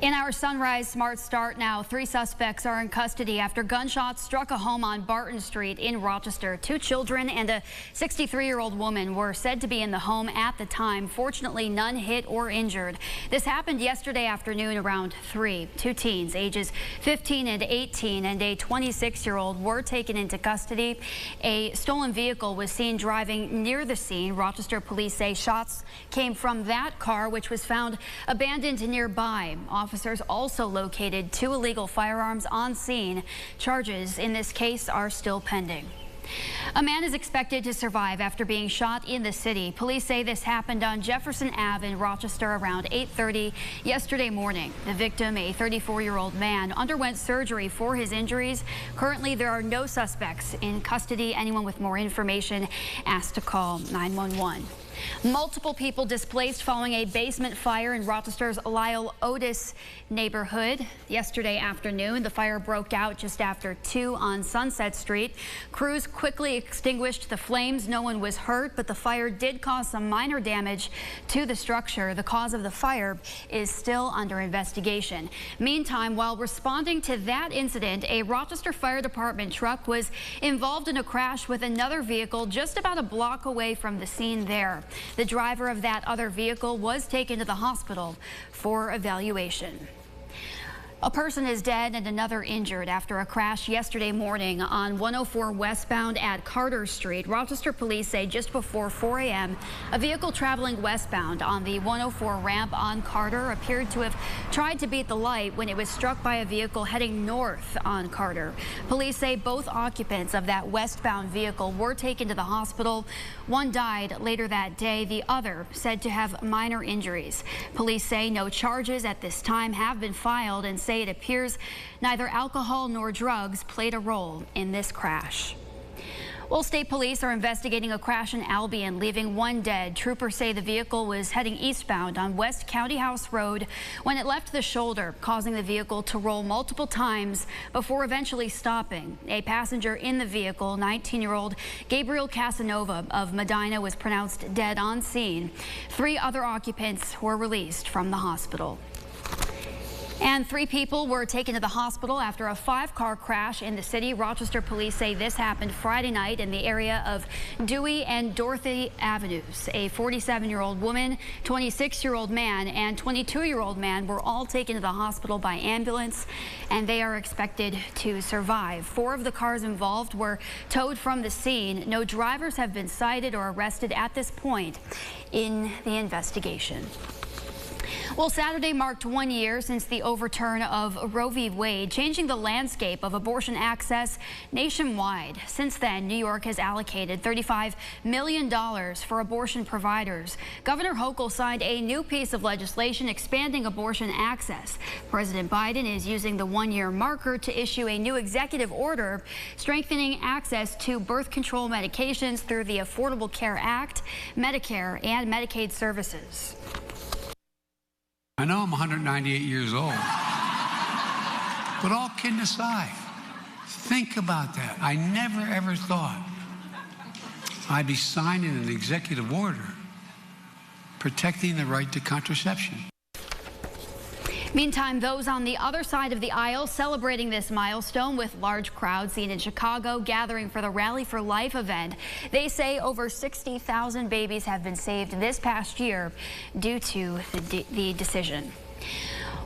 In our Sunrise Smart Start now, 3 suspects are in custody after gunshots struck a home on Barton Street in Rochester. 2 children and a 63-year-old woman were said to be in the home at the time. Fortunately, none hit or injured. This happened yesterday afternoon around 3. 2 teens, ages 15 and 18, and a 26-year-old were taken into custody. A stolen vehicle was seen driving near the scene. Rochester police say shots came from that car, which was found abandoned nearby. Officers also located 2 illegal firearms on scene. Charges in this case are still pending. A man is expected to survive after being shot in the city. Police say this happened on Jefferson Ave in Rochester around 8:30 yesterday morning. The victim, a 34-year-old man, underwent surgery for his injuries. Currently, there are no suspects in custody. Anyone with more information asked to call 911. Multiple people displaced following a basement fire in Rochester's Lyle Otis neighborhood yesterday afternoon. The fire broke out just after 2 on Sunset Street. Crews quickly extinguished the flames. No one was hurt, but the fire did cause some minor damage to the structure. The cause of the fire is still under investigation. Meantime, while responding to that incident, a Rochester Fire Department truck was involved in a crash with another vehicle just about a block away from the scene there. The driver of that other vehicle was taken to the hospital for evaluation. A person is dead and another injured after a crash yesterday morning on 104 westbound at Carter Street. Rochester police say just before 4 a.m., a vehicle traveling westbound on the 104 ramp on Carter appeared to have tried to beat the light when it was struck by a vehicle heading north on Carter. Police say both occupants of that westbound vehicle were taken to the hospital. One died later that day. The other said to have minor injuries. Police say no charges at this time have been filed and say it appears neither alcohol nor drugs played a role in this crash. Well, state police are investigating a crash in Albion, leaving 1 dead. Troopers say the vehicle was heading eastbound on West County House Road when it left the shoulder, causing the vehicle to roll multiple times before eventually stopping. A passenger in the vehicle, 19-year-old Gabriel Casanova of Medina, was pronounced dead on scene. 3 other occupants were released from the hospital. And 3 people were taken to the hospital after a 5-car crash in the city. Rochester police say this happened Friday night in the area of Dewey and Dorothy Avenues. A 47-year-old woman, 26-year-old man, and 22-year-old man were all taken to the hospital by ambulance, and they are expected to survive. 4 of the cars involved were towed from the scene. No drivers have been cited or arrested at this point in the investigation. Well, Saturday marked 1 year since the overturn of Roe v. Wade, changing the landscape of abortion access nationwide. Since then, New York has allocated $35 million for abortion providers. Governor Hochul signed a new piece of legislation expanding abortion access. President Biden is using the 1-year marker to issue a new executive order strengthening access to birth control medications through the Affordable Care Act, Medicare, and Medicaid services. I know I'm 198 years old, but all kidding aside, think about that. I never ever thought I'd be signing an executive order protecting the right to contraception. Meantime, those on the other side of the aisle celebrating this milestone with large crowds seen in Chicago gathering for the Rally for Life event. They say over 60,000 babies have been saved this past year due to the decision.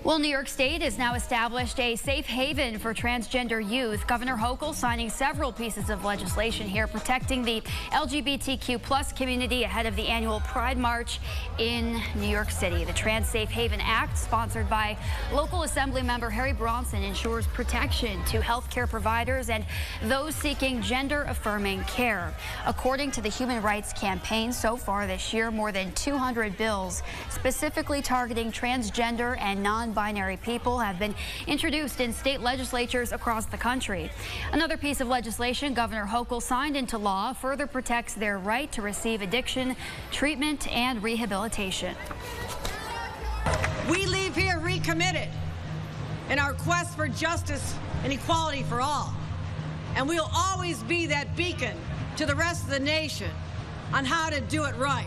Well, New York State has now established a safe haven for transgender youth. Governor Hochul signing several pieces of legislation here protecting the LGBTQ+ community ahead of the annual Pride March in New York City. The Trans Safe Haven Act, sponsored by local Assembly member Harry Bronson, ensures protection to healthcare providers and those seeking gender-affirming care. According to the Human Rights Campaign, so far this year, more than 200 bills specifically targeting transgender and non-binary people have been introduced in state legislatures across the country. Another piece of legislation Governor Hochul signed into law further protects their right to receive addiction treatment and rehabilitation. We leave here recommitted in our quest for justice and equality for all. And we'll always be that beacon to the rest of the nation on how to do it right.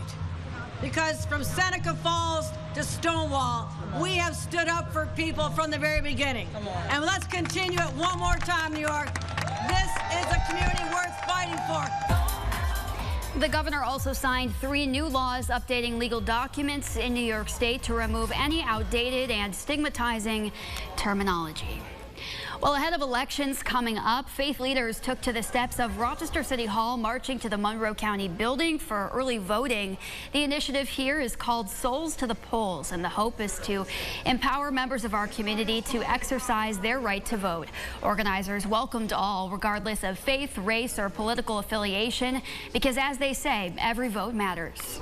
Because from Seneca Falls to Stonewall. We have stood up for people from the very beginning. And let's continue it one more time, New York. This is a community worth fighting for. The governor also signed 3 new laws updating legal documents in New York State to remove any outdated and stigmatizing terminology. Well, ahead of elections coming up, faith leaders took to the steps of Rochester City Hall, marching to the Monroe County building for early voting. The initiative here is called Souls to the Polls, and the hope is to empower members of our community to exercise their right to vote. Organizers welcomed all, regardless of faith, race, or political affiliation, because as they say, every vote matters.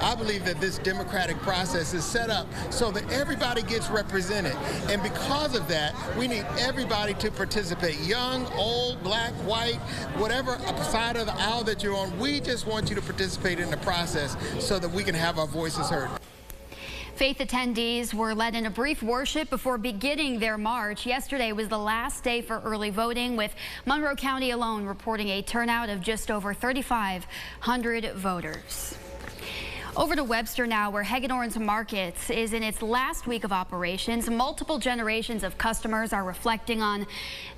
I believe that this democratic process is set up so that everybody gets represented. And because of that, we need everybody to participate. Young, old, black, white, whatever side of the aisle that you're on, we just want you to participate in the process so that we can have our voices heard. Faith attendees were led in a brief worship before beginning their march. Yesterday was the last day for early voting, with Monroe County alone reporting a turnout of just over 3,500 voters. Over to Webster now, where Hegedorns Markets is in its last week of operations. Multiple generations of customers are reflecting on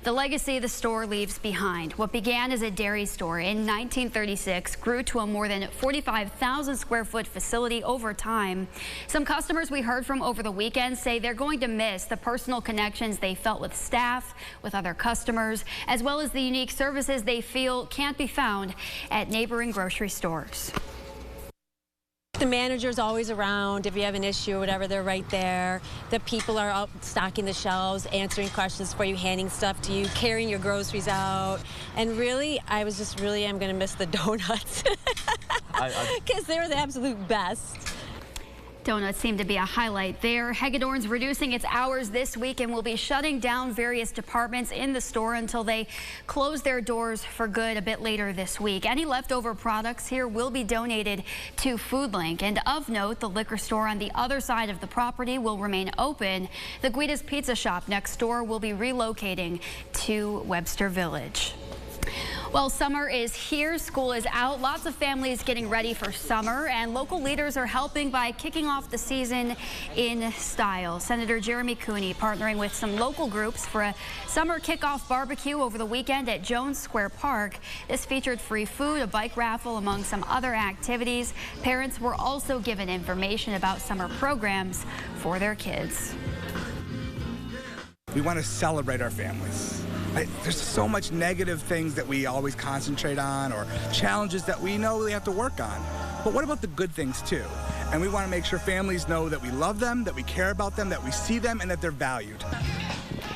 the legacy the store leaves behind. What began as a dairy store in 1936 grew to a more than 45,000 square foot facility over time. Some customers we heard from over the weekend say they're going to miss the personal connections they felt with staff, with other customers, as well as the unique services they feel can't be found at neighboring grocery stores. The manager's always around. If you have an issue or whatever, they're right there. The people are out stocking the shelves, answering questions for you, handing stuff to you, carrying your groceries out. And really, I am going to miss the donuts because they're the absolute best. Donuts seem to be a highlight there. Hegedorns reducing its hours this week and will be shutting down various departments in the store until they close their doors for good a bit later this week. Any leftover products here will be donated to FoodLink. And of note, the liquor store on the other side of the property will remain open. The Guida's Pizza Shop next door will be relocating to Webster Village. Well, summer is here, school is out, lots of families getting ready for summer, and local leaders are helping by kicking off the season in style. Senator Jeremy Cooney partnering with some local groups for a summer kickoff barbecue over the weekend at Jones Square Park. This featured free food, a bike raffle, among some other activities. Parents were also given information about summer programs for their kids. We want to celebrate our families. There's so much negative things that we always concentrate on, or challenges that we know we have to work on. But what about the good things too? And we want to make sure families know that we love them, that we care about them, that we see them, and that they're valued.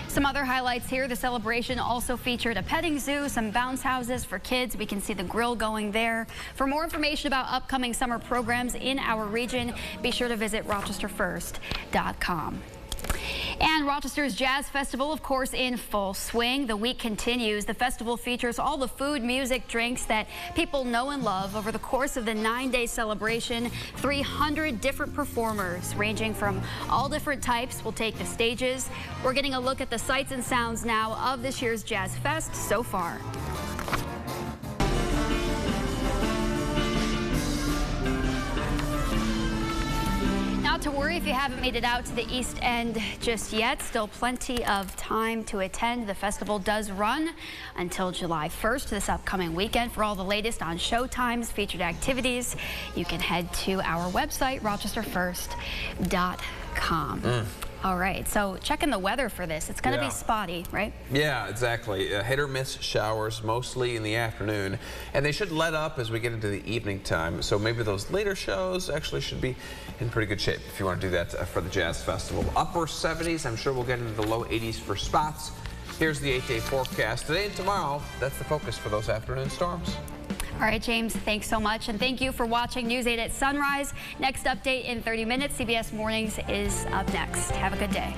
Some other highlights here. The celebration also featured a petting zoo, some bounce houses for kids. We can see the grill going there. For more information about upcoming summer programs in our region, be sure to visit rochesterfirst.com. And Rochester's Jazz Festival, of course, in full swing. The week continues. The festival features all the food, music, drinks that people know and love. Over the course of the 9-day celebration, 300 different performers ranging from all different types will take the stages. We're getting a look at the sights and sounds now of this year's Jazz Fest so far. Not to worry if you haven't made it out to the East End just yet. Still plenty of time to attend. The festival does run until July 1st this upcoming weekend. For all the latest on showtimes, featured activities, you can head to our website, rochesterfirst.com. All right, so checking the weather for this. It's going to be spotty, right? Yeah, exactly. Hit or miss showers, mostly in the afternoon. And they should let up as we get into the evening time. So maybe those later shows actually should be in pretty good shape if you want to do that for the Jazz Festival. Upper 70s, I'm sure we'll get into the low 80s for spots. Here's the 8-day forecast. Today and tomorrow, that's the focus for those afternoon storms. All right, James, thanks so much. And thank you for watching News 8 at Sunrise. Next update in 30 minutes. CBS Mornings is up next. Have a good day.